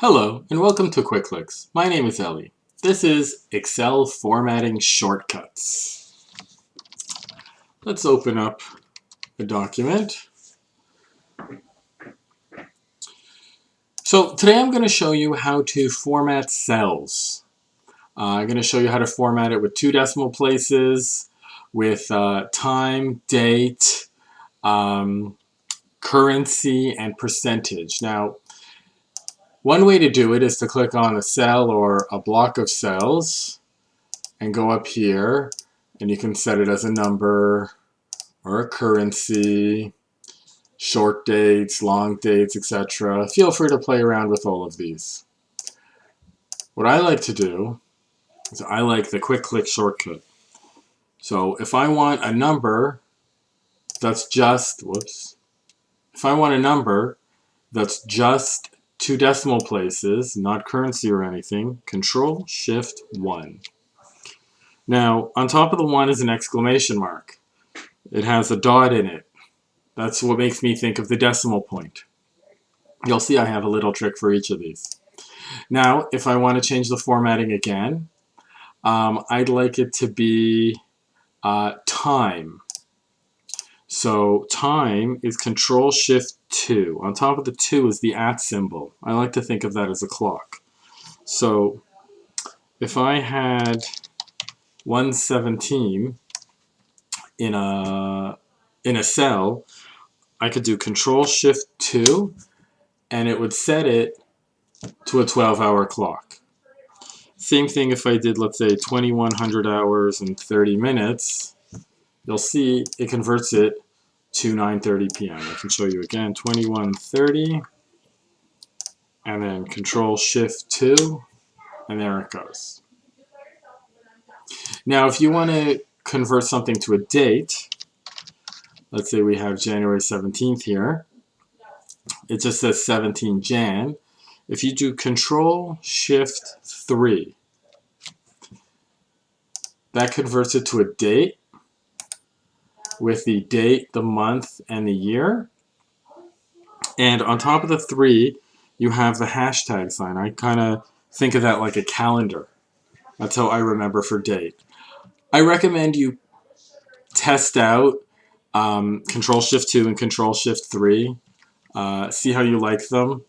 Hello and welcome to Quick Clicks. My name is Ellie. This is Excel formatting shortcuts. Let's open up a document. So today I'm going to show you how to format cells. I'm going to show you how to format it with 2 decimal places, with time, date, currency, and percentage. Now, one way to do it is to click on a cell or a block of cells and go up here, and you can set it as a number or a currency, short dates, long dates, etc. Feel free to play around with all of these. What I like to do is I like the quick click shortcut. So if I want a number that's just, if I want a number that's just 2 decimal places, not currency or anything, Control Shift 1. Now, on top of the 1 is an exclamation mark. It has a dot in it. That's what makes me think of the decimal point. You'll see I have a little trick for each of these. Now, if I want to change the formatting again, I'd like it to be time. So time is Control Shift 2. On top of the 2 is the @ symbol. I like to think of that as a clock. So if I had 117 in a cell, I could do Control Shift 2 and it would set it to a 12-hour clock. Same thing if I did, let's say, 2100 hours and 30 minutes. You'll see it converts it to 9:30 p.m. I can show you again, 2130, and then Control Shift 2, and there it goes. Now, if you want to convert something to a date, let's say we have January 17th here. It just says 17 Jan. If you do Control Shift 3, that converts it to a date with the date, the month, and the year. And on top of the 3, you have the hashtag sign. I kind of think of that like a calendar. That's how I remember for date. I recommend you test out Control Shift 2 and Control Shift 3. See how you like them.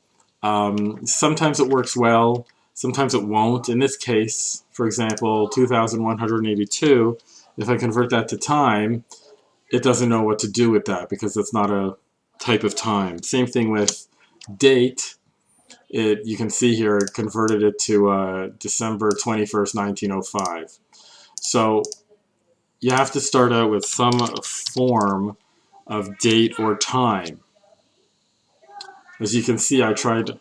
Sometimes it works well, sometimes it won't. In this case, for example, 2182, if I convert that to time, it doesn't know what to do with that because it's not a type of time. Same thing with date. You can see here it converted it to December 21st, 1905. So you have to start out with some form of date or time. As you can see, I tried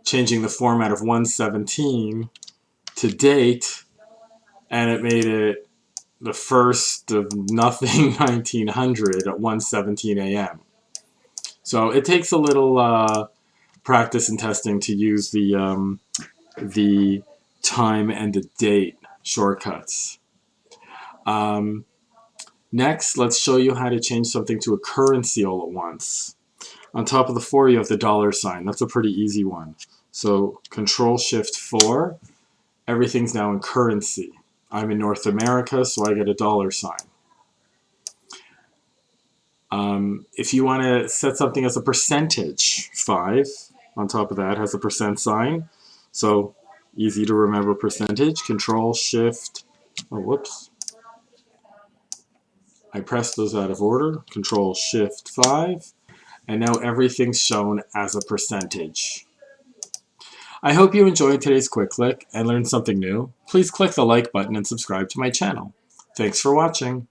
changing the format of 117 to date, and it made it the 1st of nothing 1900 at 1:17 a.m. So it takes a little practice and testing to use the time and the date shortcuts. Next, let's show you how to change something to a currency all at once. On top of the 4, you have the dollar sign. That's a pretty easy one. So Control Shift 4, everything's now in currency. I'm in North America, so I get a dollar sign. If you want to set something as a percentage, 5 on top of that has a percent sign. So easy to remember percentage. Control Shift, I pressed those out of order. Control Shift 5, and now everything's shown as a percentage. I hope you enjoyed today's Quick Click and learned something new. Please click the like button and subscribe to my channel. Thanks for watching.